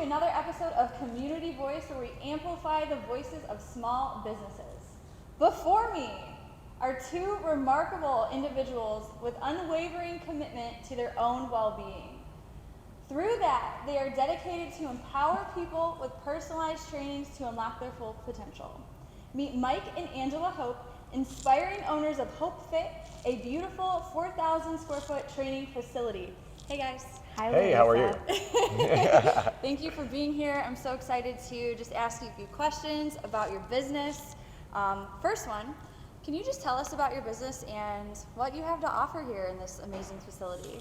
to another episode of Community Voice, where we amplify the voices of small businesses. Before me are two remarkable individuals with unwavering commitment to their own well-being. Through that, they are dedicated to empower people with personalized trainings to unlock their full potential. Meet Mike and Angela Hope, inspiring owners of Hope Fit, a beautiful 4,000 square foot training facility. Hey guys. Hi, hey, how are you? Thank you for being here. I'm so excited to just ask you a few questions about your business. First one, can you just tell us about your business and what you have to offer here in this amazing facility?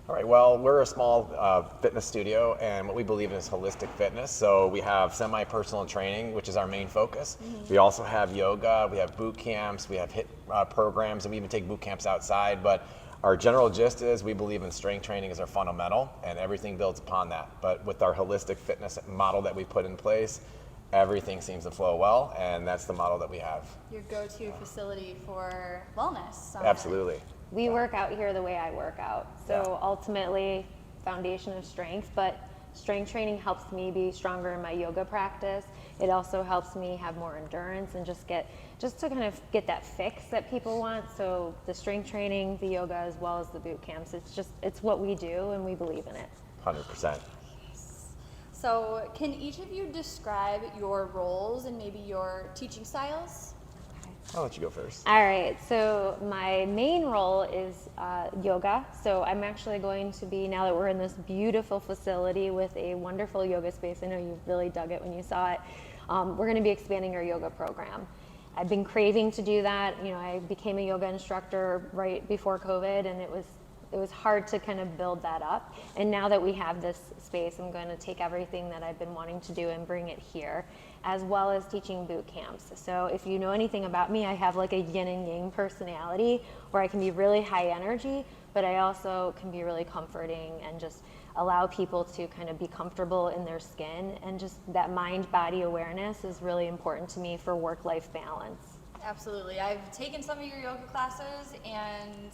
All right, well, we're a small fitness studio, and what we believe in is holistic fitness. So we have semi-personal training, which is our main focus. Mm-hmm. We also have yoga, we have boot camps, we have HIIT programs, and we even take boot camps outside. But our general gist is we believe in strength training as our fundamental, and everything builds upon that. But with our holistic fitness model that we put in place, everything seems to flow well, and that's the model that we have. Your go-to facility for wellness. Absolutely. We work out here the way I work out. So ultimately, foundation of strength, but strength training helps me be stronger in my yoga practice. It also helps me have more endurance and just to kind of get that fix that people want. So the strength training, the yoga, as well as the boot camps, it's what we do and we believe in it. 100%. So can each of you describe your roles and maybe your teaching styles? I'll let you go first. All right, so my main role is yoga. So I'm actually going to be, now that we're in this beautiful facility with a wonderful yoga space, I know you really dug it when you saw it, we're gonna be expanding our yoga program. I've been craving to do that. You know, I became a yoga instructor right before COVID, and it was hard to kind of build that up. And now that we have this space, I'm going to take everything that I've been wanting to do and bring it here, as well as teaching boot camps. So if you know anything about me, I have like a yin and yang personality where I can be really high energy, but I also can be really comforting and just allow people to kind of be comfortable in their skin. And just that mind-body awareness is really important to me for work-life balance. Absolutely. I've taken some of your yoga classes, and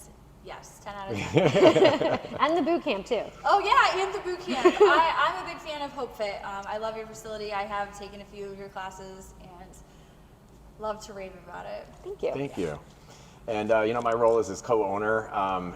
yes, 10 out of 10. And the boot camp too. Oh yeah, and the boot camp. I'm a big fan of Hope Fit. I love your facility. I have taken a few of your classes and love to rave about it. Thank you. Thank you. And my role is as co-owner,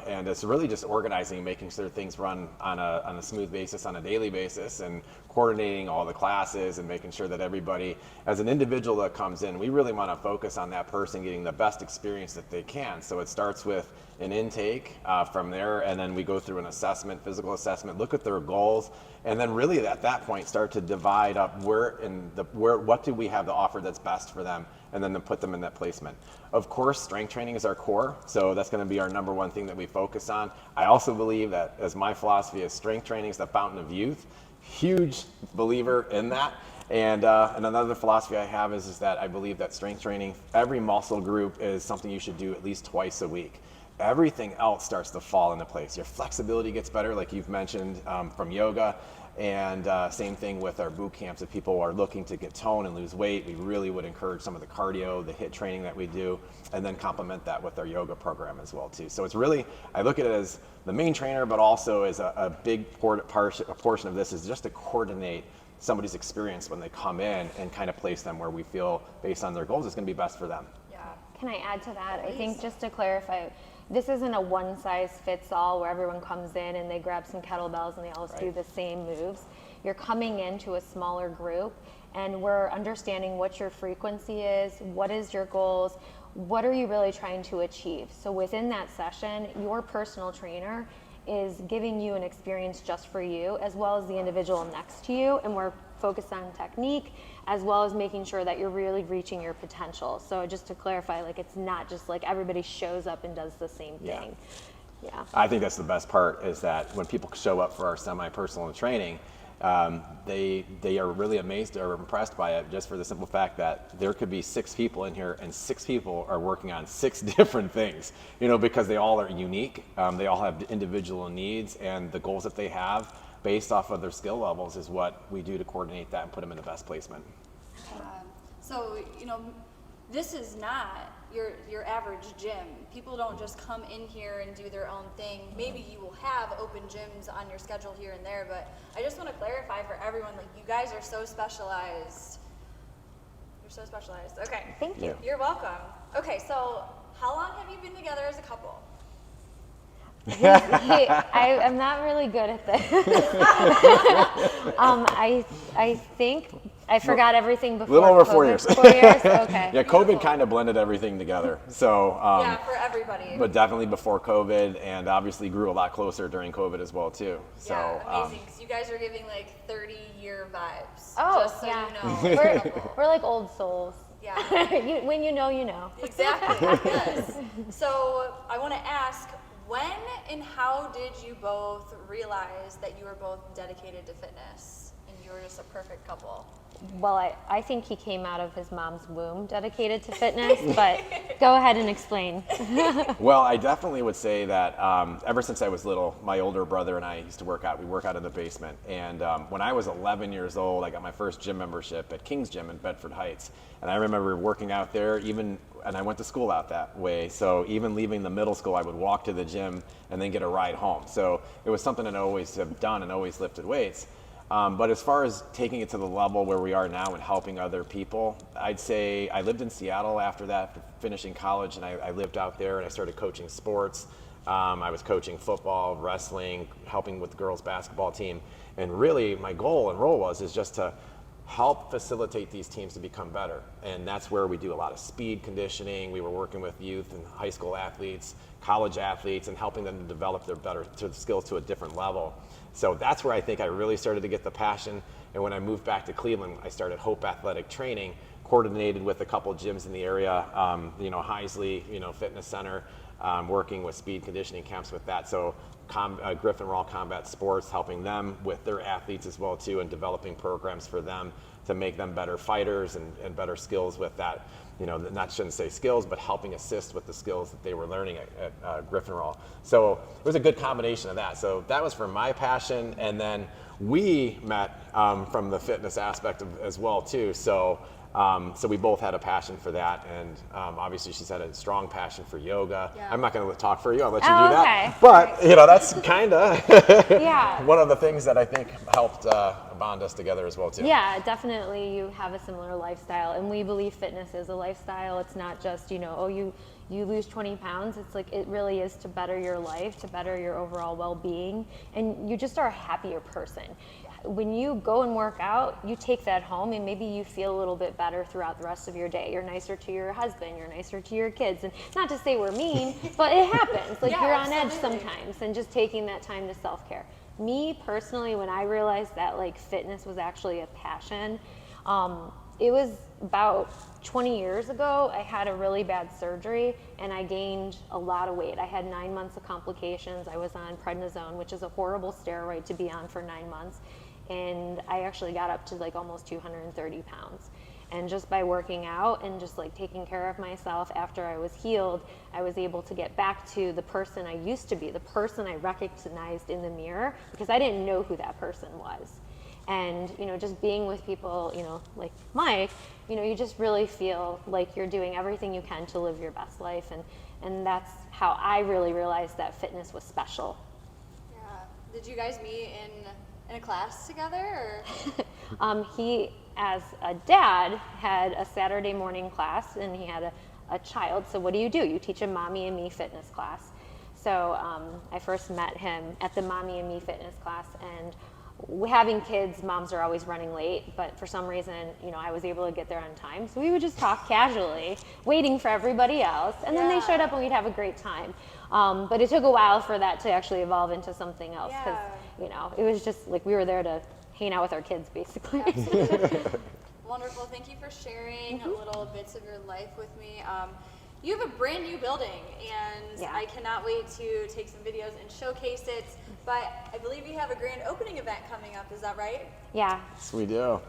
and it's really just organizing, making sure things run on a smooth basis, on a daily basis, and coordinating all the classes and making sure that everybody, as an individual that comes in, we really want to focus on that person getting the best experience that they can. So it starts with an intake from there, and then we go through an assessment, physical assessment, look at their goals, and then really at that point start to divide up what do we have to offer that's best for them, and then to put them in that placement. Of course, strength training is our core, so that's going to be our number one thing that we focus on. I also believe that, as my philosophy is, strength training is the fountain of youth. Huge believer in that. And another philosophy I have is that I believe that strength training, every muscle group is something you should do at least twice a week. Everything else starts to fall into place. Your flexibility gets better, like you've mentioned, from yoga. And same thing with our boot camps. If people are looking to get tone and lose weight, we really would encourage some of the cardio, the HIIT training that we do, and then complement that with our yoga program as well too. So it's really, I look at it as the main trainer, but also as a big portion of this is just to coordinate somebody's experience when they come in and kind of place them where we feel, based on their goals, is going to be best for them. Yeah. Can I add to that? Please. I think just to clarify, this isn't a one-size-fits-all where everyone comes in and they grab some kettlebells and they all do the same moves. You're coming into a smaller group, and we're understanding what your frequency is, what is your goals, what are you really trying to achieve. So within that session, your personal trainer is giving you an experience just for you, as well as the individual next to you, and we're focused on technique, as well as making sure that you're really reaching your potential. So just to clarify, like, it's not just like everybody shows up and does the same thing. Yeah. I think that's the best part, is that when people show up for our semi-personal training, they are really amazed or impressed by it, just for the simple fact that there could be 6 people in here and 6 people are working on 6 different things, because they all are unique. They all have individual needs, and the goals that they have based off of their skill levels is what we do to coordinate that and put them in the best placement. So, this is not, your average gym. People don't just come in here and do their own thing. Maybe you will have open gyms on your schedule here and there, but I just want to clarify for everyone, like, you guys are so specialized. You're so specialized. Okay. Thank you. You're welcome. Okay, so how long have you been together as a couple? I'm not really good at this. I think I forgot everything before. A little over COVID. 4 years. 4 years? Okay. Yeah, COVID kind of blended everything together. So, Yeah, for everybody. but definitely before COVID, and obviously grew a lot closer during COVID as well too. So, yeah, amazing. 'Cause you guys are giving like 30-year vibes. Oh, just so yeah. you know. We're like old souls. Yeah. When you know, you know. Exactly. Yes. So I want to ask, when and how did you both realize that you were both dedicated to fitness and you were just a perfect couple? Well, I think he came out of his mom's womb dedicated to fitness, but go ahead and explain. well, I definitely would say that ever since I was little, my older brother and I used to work out. We work out in the basement. And when I was 11 years old, I got my first gym membership at King's Gym in Bedford Heights. And I remember working out there and I went to school out that way. So even leaving the middle school, I would walk to the gym and then get a ride home. So it was something that I always have done and always lifted weights. But as far as taking it to the level where we are now and helping other people, I'd say I lived in Seattle after that, finishing college, and I lived out there and I started coaching sports. I was coaching football, wrestling, helping with the girls' basketball team. And really my goal and role is just to help facilitate these teams to become better. And that's where we do a lot of speed conditioning. We were working with youth and high school athletes, college athletes, and helping them to develop their skills to a different level. So that's where I think I really started to get the passion. And when I moved back to Cleveland, I started Hope Athletic Training, coordinated with a couple of gyms in the area, Heisley, Fitness Center, working with speed conditioning camps with that. So Griffin Raw Combat Sports, helping them with their athletes as well too, and developing programs for them to make them better fighters and better skills with that. Shouldn't say skills, but helping assist with the skills that they were learning at Griffin Raw. So it was a good combination of that. So that was for my passion, and then we met from the fitness aspect as well too. So we both had a passion for that, and obviously she's had a strong passion for yoga. Yeah. I'm not going to talk for you. I'll let you Oh, do that. okay. But that's kind of Yeah. one of the things that I think helped bond us together as well too. Yeah, definitely you have a similar lifestyle, and we believe fitness is a lifestyle. It's not just, you lose 20 pounds. It's like, it really is to better your life, to better your overall well-being, and you just are a happier person. When you go and work out, you take that home and maybe you feel a little bit better throughout the rest of your day. You're nicer to your husband, you're nicer to your kids. And not to say we're mean, but it happens. Like, Yeah, you're on edge absolutely. sometimes, and just taking that time to self-care. Me personally, when I realized that like fitness was actually a passion, it was about 20 years ago. I had a really bad surgery and I gained a lot of weight. I had 9 months of complications. I was on prednisone, which is a horrible steroid to be on for 9 months. And I actually got up to like almost 230 pounds. And just by working out and just like taking care of myself after I was healed, I was able to get back to the person I used to be, the person I recognized in the mirror, because I didn't know who that person was. And, just being with people, like Mike, you just really feel like you're doing everything you can to live your best life. And that's how I really realized that fitness was special. Yeah. Did you guys meet in a class together, or? He, as a dad, had a Saturday morning class, and he had a child. So what do? You teach a mommy and me fitness class. So I first met him at the mommy and me fitness class, and having kids, moms are always running late, but for some reason, I was able to get there on time. So we would just talk casually, waiting for everybody else, and then they showed up and we'd have a great time. But it took a while for that to actually evolve into something else, because it was just like we were there to hang out with our kids, basically. Wonderful. Thank you for sharing little bits of your life with me. You have a brand new building, and Yeah. I cannot wait to take some videos and showcase it. But I believe you have a grand opening event coming up. Is that right? Yeah. Yes, we do.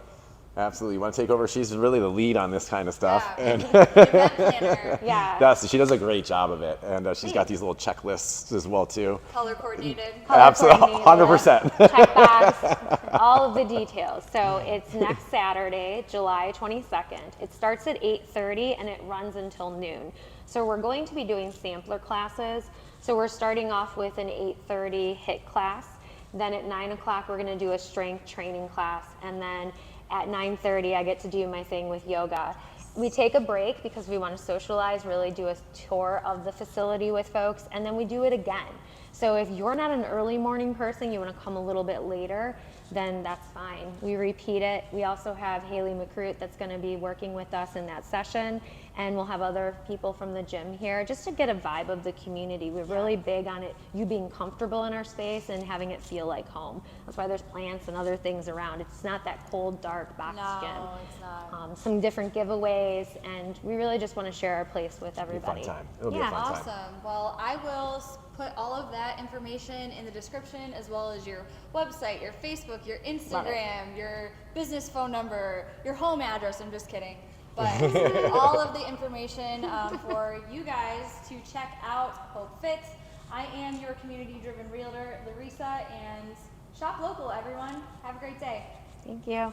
Absolutely. You want to take over? She's really the lead on this kind of stuff. Yeah. And Event planner, Yeah. she does a great job of it. And she's got these little checklists as well, too. color coordinated. Absolutely. Coordinated, 100%. check box, all of the details. So it's next Saturday, July 22nd. It starts at 8:30 and it runs until noon. So we're going to be doing sampler classes. So we're starting off with an 8:30 HIIT class. Then at 9 o'clock, we're going to do a strength training class. And then at 9:30, I get to do my thing with yoga. We take a break because we want to socialize, really do a tour of the facility with folks, and then we do it again. So if you're not an early morning person, you want to come a little bit later, then that's fine. We repeat it. We also have Haley McCroot that's going to be working with us in that session, and we'll have other people from the gym here just to get a vibe of the community. We're really big on it, you being comfortable in our space and having it feel like home. That's why there's plants and other things around. It's not that cold, dark box gym. No, it's not. Some different giveaways, and we really just want to share our place with everybody. It'll be a fun time. It'll be a fun time. Awesome. Well, I will put all of that information in the description, as well as your website, your Facebook, your Instagram, your business phone number, your home address. I'm just kidding. But all of the information for you guys to check out Hope Fits. I am your community-driven realtor, Larissa, and shop local, everyone. Have a great day. Thank you.